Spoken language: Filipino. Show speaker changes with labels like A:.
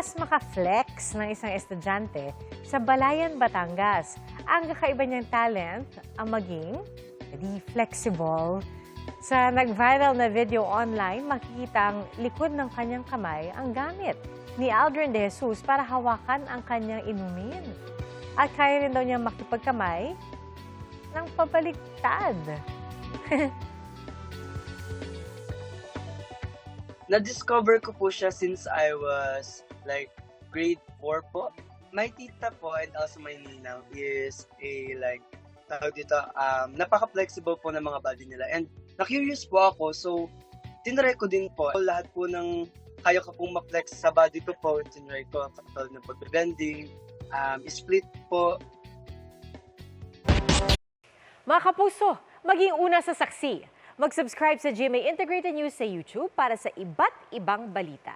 A: Malakas maka-flex ng isang estudyante sa Balayan, Batangas. Ang kakaiba niyang talent ang maging flexible. Sa nag-viral na video online, makikita ang likod ng kanyang kamay ang gamit ni Aldrin De Jesus para hawakan ang kanyang inumin. At kaya rin daw niya makipagkamay ng pabaliktad.
B: Na-discover ko po siya since I was like grade 4 po. My tita po and also my ninang is napaka-flexible po ng mga body nila. And na-curious po ako, so tinry ko din po. Lahat po ng kaya ko pong ma-flex sa body ko po, tinry ko katulad ng pag-bending, split po.
A: Mga kapuso, maging una sa saksi. Mag-subscribe sa GMA Integrated News sa YouTube para sa iba't ibang balita.